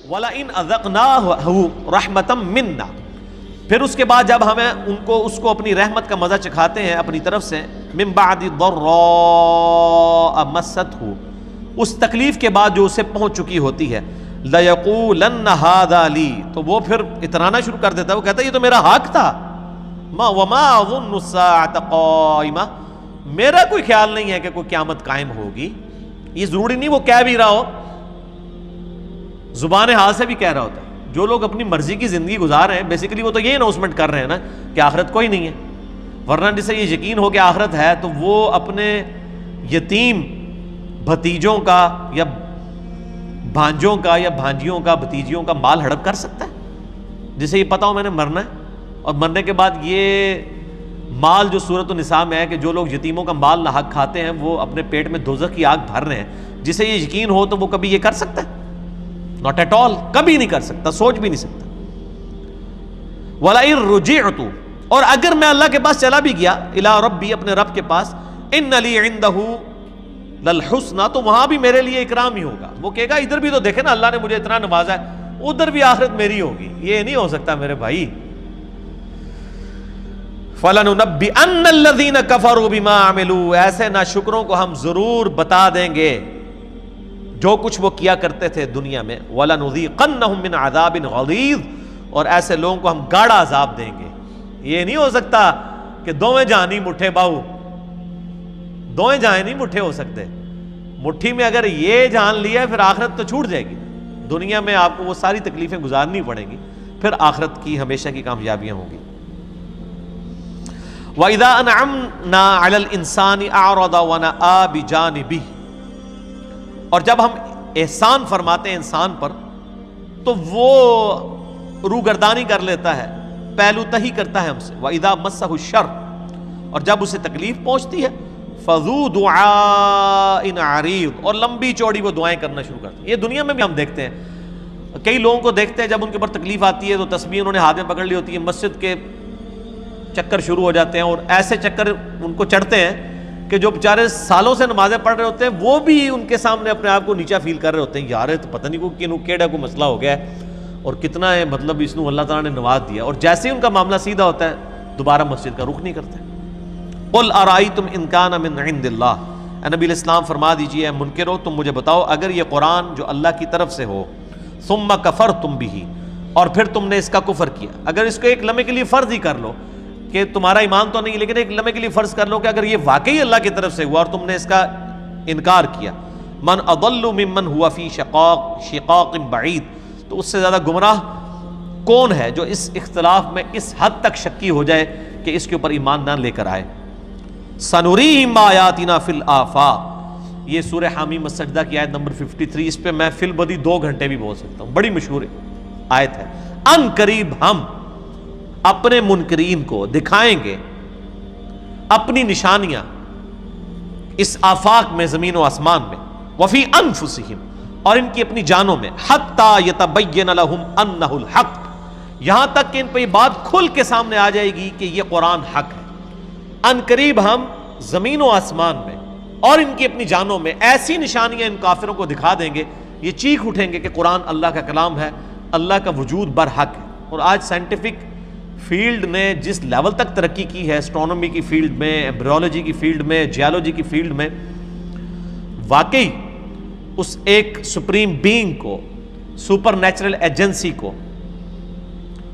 وَلَئِنْ أَذَقْنَاهُ رَحْمَةً مِنَّا، پھر اس کے بعد جب ہمیں اس کو اپنی رحمت کا مزہ چکھاتے ہیں اپنی طرف سے، مِن بَعْدِ ضَرَّاءَ مَسَّتْهُ، اس تکلیف کے بعد جو اسے پہنچ چکی ہوتی ہے، لَيَقُولَنَّ هَذَا لِي، تو وہ پھر اترانا شروع کر دیتا ہے، وہ کہتا ہے یہ تو میرا حق تھا، وَمَا أَظُنُّ السَّاعَةَ قَائِمَةً، میرا کوئی خیال نہیں ہے کہ کوئی قیامت قائم ہوگی۔ یہ ضروری نہیں وہ کہہ بھی رہا ہو، زبان حال سے بھی کہہ رہا ہوتا ہے۔ جو لوگ اپنی مرضی کی زندگی گزار رہے ہیں بیسیکلی وہ تو یہ اناؤنسمنٹ کر رہے ہیں نا کہ آخرت کوئی نہیں ہے، ورنہ جسے یہ یقین ہو کہ آخرت ہے تو وہ اپنے یتیم بھتیجوں کا یا بھانجوں کا یا بھانجیوں کا بھتیجیوں کا مال ہڑپ کر سکتا ہے، جسے یہ پتا ہو میں نے مرنا ہے، اور مرنے کے بعد یہ مال جو سورۃ النساء میں ہے کہ جو لوگ یتیموں کا مال ناحق کھاتے ہیں وہ اپنے پیٹ میں دوزخ کی آگ بھر رہے ہیں، جسے یہ یقین ہو تو وہ کبھی یہ کر سکتا ہے؟ ناٹ ایٹ آل، کبھی نہیں کر سکتا، سوچ بھی نہیں سکتا۔ وَلَئِن رُجِعْتُ، اور اگر میں اللہ کے پاس چلا بھی گیا، اِلَىٰ رَبِّی، اپنے رب کے پاس، إِنَّ لِي عِندَهُ لَلْحُسْنَىٰ، تو وہاں بھی میرے لیے اکرام ہی ہوگا۔ وہ کہے گا ادھر بھی تو دیکھے نا اللہ نے مجھے اتنا نوازا ہے، ادھر بھی آخرت میری ہوگی، یہ نہیں ہو سکتا میرے بھائی۔ فَلَنُنَبِّئَنَّ الَّذِينَ كَفَرُوا بِمَا عَمِلُوا، ایسے ناشکروں کو ہم ضرور بتا دیں گے جو کچھ وہ کیا کرتے تھے دنیا میں، وَلَنُذِيقَنَّهُم مِّنْ عَذَابٍ غَلِيظٍ، اور ایسے لوگوں کو ہم گاڑا عذاب دیں گے۔ یہ نہیں ہو سکتا کہ دوویں جہاں نہیں مٹھے باؤ، دوویں جہاں نہیں مٹھے ہو سکتے، مٹھی میں اگر یہ جان لیا پھر آخرت تو چھوٹ جائے گی، دنیا میں آپ کو وہ ساری تکلیفیں گزارنی پڑیں گی، پھر آخرت کی ہمیشہ کی کامیابیاں ہوں گی۔ وَإِذَا أَنْعَمْنَا عَلَى الْإِنسَانِ أَعْرَضَ وَنَأَىٰ بِجَانِبِهِ، اور جب ہم احسان فرماتے ہیں انسان پر تو وہ روگردانی کر لیتا ہے، پہلو تہی کرتا ہے ہم سے۔ وَإِذَا مَسَّهُ الشَّرُّ، اور جب اسے تکلیف پہنچتی ہے، فَذُو دُعَاءٍ عَرِيضٍ، اور لمبی چوڑی وہ دعائیں کرنا شروع کرتے ہیں۔ یہ دنیا میں بھی ہم دیکھتے ہیں، کئی لوگوں کو دیکھتے ہیں جب ان کے اوپر تکلیف آتی ہے تو تسبیح انہوں نے ہاتھ میں پکڑ لی ہوتی ہے، مسجد کے چکر شروع ہو جاتے ہیں، اور ایسے چکر ان کو چڑھتے ہیں کہ جو بیچارے سالوں سے نمازیں پڑھ رہے ہوتے ہیں وہ بھی ان کے سامنے اپنے آپ کو نیچا فیل کر رہے ہوتے ہیں، یار تو پتہ نہیں کو کیڑا کو مسئلہ ہو گیا ہے اور کتنا ہے مطلب اس کو اللہ تعالیٰ نے نواز دیا، اور جیسے ہی ان کا معاملہ سیدھا ہوتا ہے دوبارہ مسجد کا رخ نہیں کرتے۔ قُلْ أَرَأَيْتُمْ إِنْ كَانَ مِنْ عِنْدِ اللَّهِ، اے نبی علیہ السلام فرما دیجئے، اے منکرو تم مجھے بتاؤ اگر یہ قرآن جو اللہ کی طرف سے ہو، ثُمَّ كَفَرْتُمْ بِهِ، اور پھر تم نے اس کا کفر کیا، اگر اس کو ایک لمحے کے لیے فرض ہی کر لو کہ تمہارا ایمان تو نہیں لیکن ایک لمحے کے لیے فرض کر لو کہ اگر یہ واقعی اللہ کی طرف سے ہوا اور تم نے اس کا انکار کیا، من اضل ممن هو فی شقاق بعید، تو اس سے زیادہ گمراہ کون ہے جو اس اختلاف میں اس حد تک شکی ہو جائے کہ اس کے اوپر ایمان نہ لے کر آئے۔ سنریہم آیاتنا فی الآفاق، یہ سورہ حامیم السجدہ کی آیت نمبر 53، اس پہ میں فی البدی 2 گھنٹے بھی بول سکتا ہوں، بڑی مشہور آیت ہے۔ ان قریب ہم اپنے منکرین کو دکھائیں گے اپنی نشانیاں اس آفاق میں، زمین و آسمان میں، وفی انفسہم، اور ان کی اپنی جانوں میں، حتی یتبین لہم انہ الحق، یہاں تک کہ ان پہ یہ بات کھل کے سامنے آ جائے گی کہ یہ قرآن حق ہے۔ ان قریب ہم زمین و آسمان میں اور ان کی اپنی جانوں میں ایسی نشانیاں ان کافروں کو دکھا دیں گے، یہ چیخ اٹھیں گے کہ قرآن اللہ کا کلام ہے، اللہ کا وجود برحق ہے۔ اور آج سائنٹیفک فیلڈ نے جس لیول تک ترقی کی ہے، اسٹرانومی کی فیلڈ میں، ایمبریولوجی کی فیلڈ میں، جیولوجی کی فیلڈ میں، واقعی اس ایک سپریم بینگ کو، سپر نیچرل ایجنسی کو،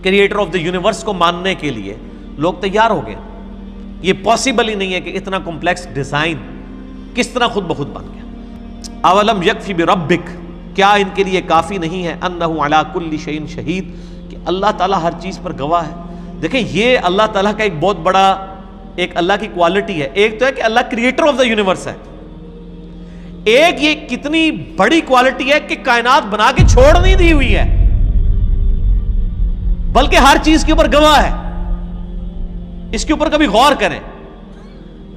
کریٹر آف دا یونیورس کو ماننے کے لیے لوگ تیار ہو گئے۔ یہ پاسبل ہی نہیں ہے کہ اتنا کمپلیکس ڈیزائن کس طرح خود بخود بن گیا۔ اولم یکفی بربک، کیا ان کے لیے کافی نہیں ہے، انہ علی کل شیء شہید، کہ اللہ تعالیٰ ہر چیز پر گواہ ہے۔ دیکھیں یہ اللہ تعالیٰ کا ایک بہت بڑا ایک اللہ کی کوالٹی ہے، ایک تو ہے کہ اللہ کریٹر آف دا یونیورس ہے، ایک یہ کتنی بڑی کوالٹی ہے کہ کائنات بنا کے چھوڑ نہیں دی ہوئی ہے بلکہ ہر چیز کے اوپر گواہ ہے۔ اس کے اوپر کبھی غور کریں،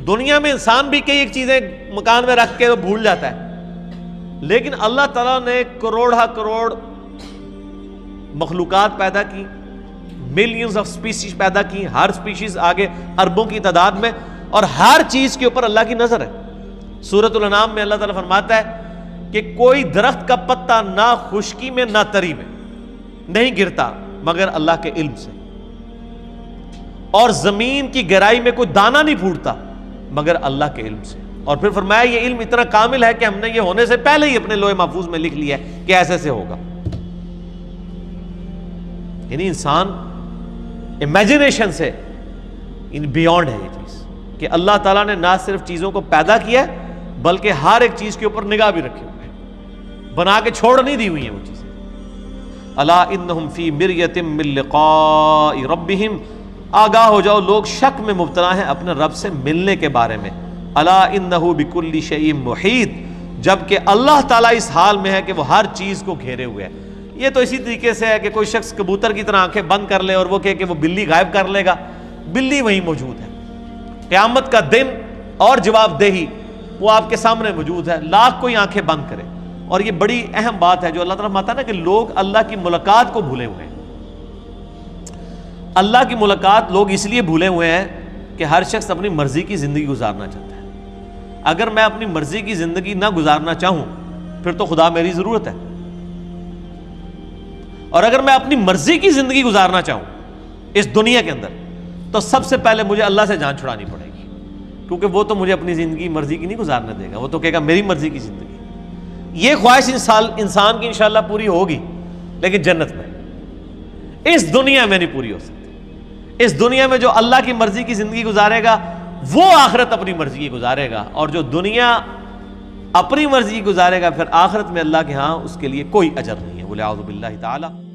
دنیا میں انسان بھی کئی ایک چیزیں مکان میں رکھ کے بھول جاتا ہے، لیکن اللہ تعالیٰ نے کروڑا کروڑ مخلوقات پیدا کی، ملینز آف سپیسیز پیدا کی، ہر سپیشیز آگے اربوں کی تعداد میں، اور ہر چیز کے اوپر اللہ کی نظر ہے۔ سورۃ الانعام میں اللہ تعالیٰ فرماتا ہے کہ کوئی درخت کا پتا نہ خشکی میں نہ تری میں نہیں گرتا مگر اللہ کے علم سے، اور زمین کی گہرائی میں کوئی دانہ نہیں پھوٹتا مگر اللہ کے علم سے۔ اور پھر فرمایا یہ علم اتنا کامل ہے کہ ہم نے یہ ہونے سے پہلے ہی اپنے لوح محفوظ میں لکھ لیا ہے کہ ایسے سے ہوگا۔ یعنی انسان امیجنیشن سے بیونڈ ہے یہ چیز کہ اللہ تعالیٰ نے نہ صرف چیزوں کو پیدا کیا بلکہ ہر ایک چیز کے اوپر نگاہ بھی رکھی ہوئی ہے، بنا کے چھوڑ نہیں دی ہوئی ہیں وہ چیزیں۔ الا انہم فی مریۃ من لقاء ربہم، آگاہ ہو جاؤ لوگ شک میں مبتلا ہیں اپنے رب سے ملنے کے بارے میں۔ الا انہ بکل شیء محیط، جبکہ اللہ تعالیٰ اس حال میں ہے کہ وہ ہر چیز کو گھیرے ہوئے ہے۔ یہ تو اسی طریقے سے ہے کہ کوئی شخص کبوتر کی طرح آنکھیں بند کر لے اور وہ کہے کہ وہ بلی غائب کر لے گا، بلی وہیں موجود ہے۔ قیامت کا دن اور جواب دہی وہ آپ کے سامنے موجود ہے، لاکھ کوئی آنکھیں بند کرے۔ اور یہ بڑی اہم بات ہے جو اللہ تعالیٰ فرماتا ہے نا کہ لوگ اللہ کی ملاقات کو بھولے ہوئے ہیں۔ اللہ کی ملاقات لوگ اس لیے بھولے ہوئے ہیں کہ ہر شخص اپنی مرضی کی زندگی گزارنا چاہتا ہے۔ اگر میں اپنی مرضی کی زندگی نہ گزارنا چاہوں پھر تو خدا میری ضرورت ہے، اور اگر میں اپنی مرضی کی زندگی گزارنا چاہوں اس دنیا کے اندر تو سب سے پہلے مجھے اللہ سے جان چھڑانی پڑے گی، کیونکہ وہ تو مجھے اپنی زندگی مرضی کی نہیں گزارنے دے گا، وہ تو کہے گا میری مرضی کی زندگی۔ یہ خواہش انسان کی انشاءاللہ پوری ہوگی لیکن جنت میں، اس دنیا میں نہیں پوری ہو سکتی۔ اس دنیا میں جو اللہ کی مرضی کی زندگی گزارے گا وہ آخرت اپنی مرضی کی گزارے گا، اور جو دنیا اپنی مرضی کی گزارے گا پھر آخرت میں اللہ کے ہاں اس کے لیے کوئی اجر نہیں ہے۔ وَلِعَوْذُ بِاللَّهِ تَعَالَى۔